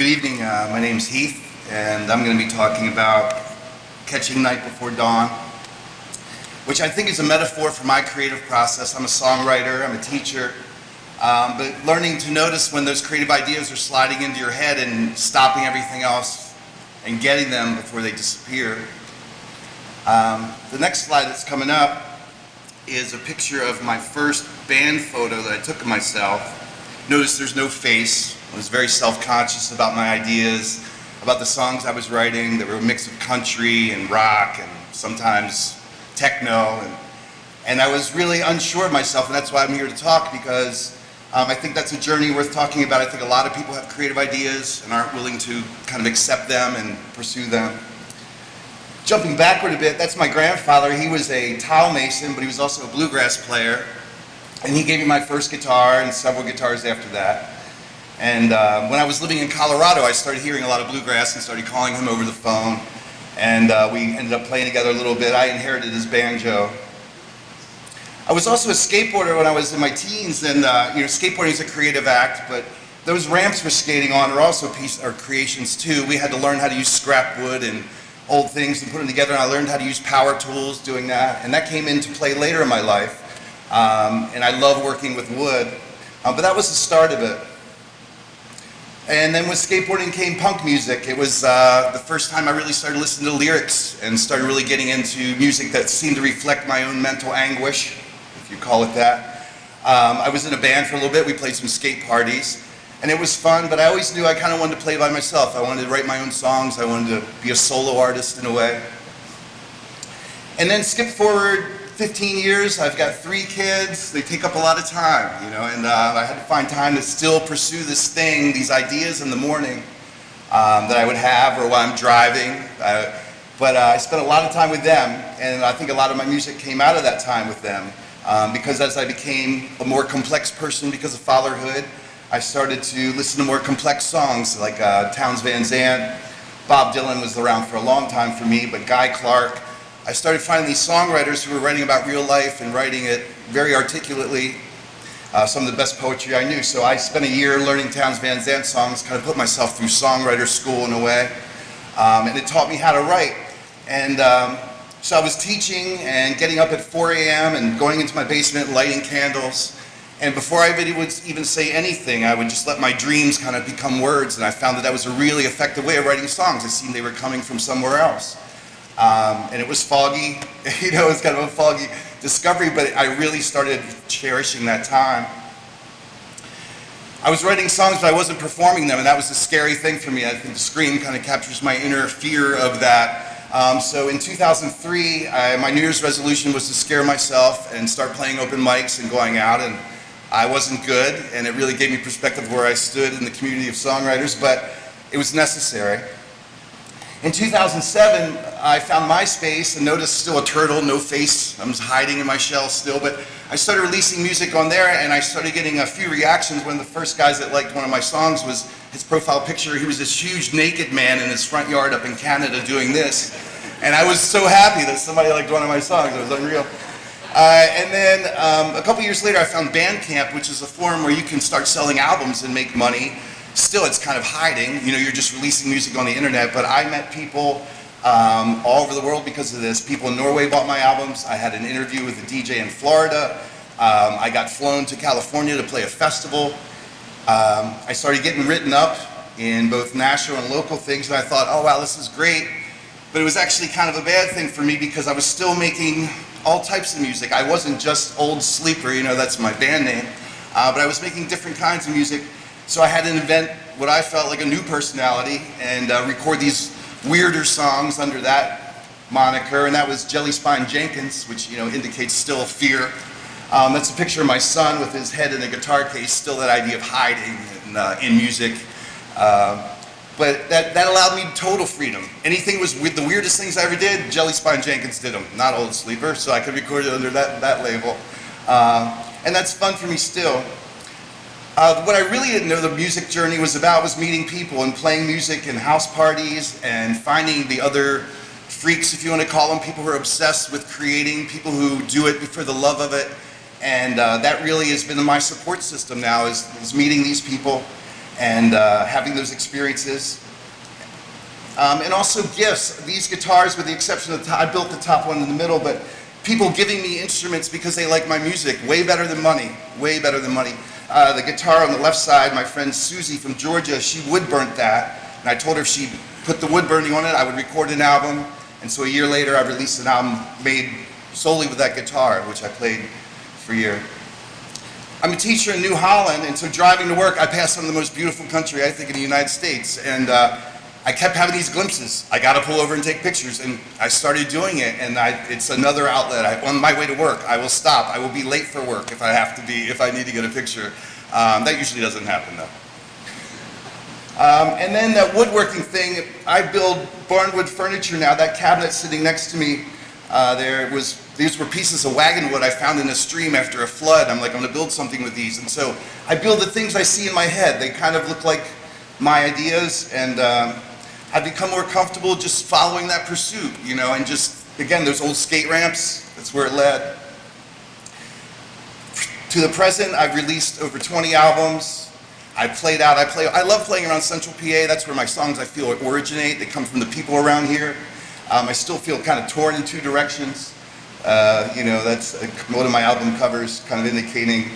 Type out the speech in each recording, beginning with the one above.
Good evening, my name's Heath, and I'm going to be talking about catching night before dawn, which I think is a metaphor for my creative process. I'm a songwriter, I'm a teacher, but learning to notice when those creative ideas are sliding into your head and stopping everything else and getting them before they disappear. The next slide that's coming up is a picture of my first band photo that I took of myself. Notice there's no face. I was very self-conscious about my ideas, about the songs I was writing. They were a mix of country and rock and sometimes techno. And I was really unsure of myself, and that's why I'm here to talk, because I think that's a journey worth talking about. I think a lot of people have creative ideas and aren't willing to kind of accept them and pursue them. Jumping backward a bit, that's my grandfather. He was a tile mason, but he was also a bluegrass player. And he gave me my first guitar and several guitars after that. And when I was living in Colorado, I started hearing a lot of bluegrass and started calling him over the phone. And we ended up playing together a little bit. I inherited his banjo. I was also a skateboarder when I was in my teens, and skateboarding is a creative act, but those ramps we're skating on are also creations too. We had to learn how to use scrap wood and old things and put them together, and I learned how to use power tools doing that, and that came into play later in my life. And I love working with wood, but that was the start of it. And then with skateboarding came punk music. It was the first time I really started listening to lyrics and started really getting into music that seemed to reflect my own mental anguish, if you call it that. I was in a band for a little bit. We played some skate parties, and it was fun, but I always knew I kind of wanted to play by myself. I wanted to write my own songs. I wanted to be a solo artist in a way. And then skip forward 15 years, I've got 3 kids. They take up a lot of time, and I had to find time to still pursue this thing, these ideas in the morning that I would have, or while I'm driving. But I spent a lot of time with them, and I think a lot of my music came out of that time with them. Because as I became a more complex person because of fatherhood, I started to listen to more complex songs like Townes Van Zandt. Bob Dylan was around for a long time for me, but Guy Clark. I started finding these songwriters who were writing about real life and writing it very articulately, some of the best poetry I knew. So I spent a year learning Townes Van Zandt songs, kind of put myself through songwriter school in a way, and it taught me how to write. And so I was teaching and getting up at 4 a.m. and going into my basement, lighting candles. And before I would even say anything, I would just let my dreams kind of become words, and I found that was a really effective way of writing songs. It seemed they were coming from somewhere else. And it was foggy, it was kind of a foggy discovery, but I really started cherishing that time. I was writing songs, but I wasn't performing them, and that was a scary thing for me. I think the scream kind of captures my inner fear of that. So in 2003, my New Year's resolution was to scare myself and start playing open mics and going out, and I wasn't good, and it really gave me perspective of where I stood in the community of songwriters, but it was necessary. In 2007, I found MySpace and noticed still a turtle, no face. I was hiding in my shell still, but I started releasing music on there, and I started getting a few reactions. One of the first guys that liked one of my songs was his profile picture. He was this huge naked man in his front yard up in Canada doing this. And I was so happy that somebody liked one of my songs. It was unreal. And then a couple years later, I found Bandcamp, which is a forum where you can start selling albums and make money. Still, it's kind of hiding. You're just releasing music on the internet, but I met people all over the world because of this. People in Norway bought my albums. I had an interview with a DJ in Florida. I got flown to California to play a festival. I started getting written up in both national and local things, and I thought, oh wow, this is great. But it was actually kind of a bad thing for me because I was still making all types of music. I wasn't just Old Sleeper, that's my band name, but I was making different kinds of music. So I had to invent what I felt like a new personality and record these weirder songs under that moniker, and that was Jelly Spine Jenkins, which indicates still fear. That's a picture of my son with his head in a guitar case, still that idea of hiding in music. But that allowed me total freedom. Anything was with the weirdest things I ever did, Jelly Spine Jenkins did them, not Old Sleeper, so I could record it under that label. And that's fun for me still. What I really didn't know the music journey was about was meeting people and playing music in house parties and finding the other freaks, if you want to call them, people who are obsessed with creating, people who do it for the love of it. And that really has been my support system now, is meeting these people and having those experiences. And also gifts. These guitars, with the exception of the top, I built the top one in the middle, but people giving me instruments because they like my music, way better than money, way better than money. The guitar on the left side, my friend Susie from Georgia, she wood burnt that, and I told her if she put the wood burning on it, I would record an album. And so a year later, I released an album made solely with that guitar, which I played for a year. I'm a teacher in New Holland, and so driving to work, I passed some of the most beautiful country, I think, in the United States. And I kept having these glimpses. I got to pull over and take pictures, and I started doing it, and it's another outlet. On my way to work, I will stop. I will be late for work if I need to get a picture. That usually doesn't happen, though. And then that woodworking thing, I build barnwood furniture now. That cabinet sitting next to me, these were pieces of wagon wood I found in a stream after a flood. I'm like, I'm gonna build something with these. And so I build the things I see in my head. They kind of look like my ideas, and I've become more comfortable just following that pursuit, you know, and just, again, those old skate ramps, that's where it led. To the present, I've released over 20 albums. I love playing around Central PA. That's where my songs, I feel, originate. They come from the people around here. I still feel kind of torn in two directions. You know, that's one of my album covers, kind of indicating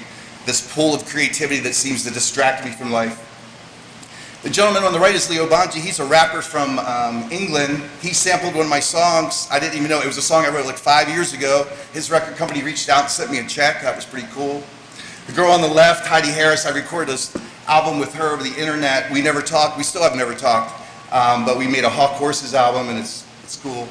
this pool of creativity that seems to distract me from life. The gentleman on the right is Leo Bonji. He's a rapper from England. He sampled one of my songs. I didn't even know. It was a song I wrote like 5 years ago. His record company reached out and sent me a check. That was pretty cool. The girl on the left, Heidi Harris, I recorded this album with her over the internet. We never talked. We still have never talked. But we made a Hawk Horses album, and it's cool.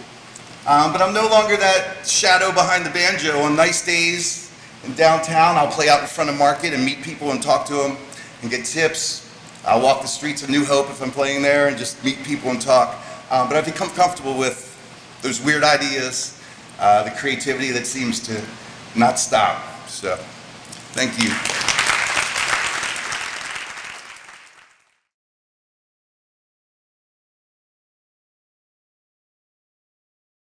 But I'm no longer that shadow behind the banjo. On nice days in downtown, I'll play out in front of Market and meet people and talk to them and get tips. I'll walk the streets of New Hope if I'm playing there and just meet people and talk. But I've become comfortable with those weird ideas, the creativity that seems to not stop. So, thank you.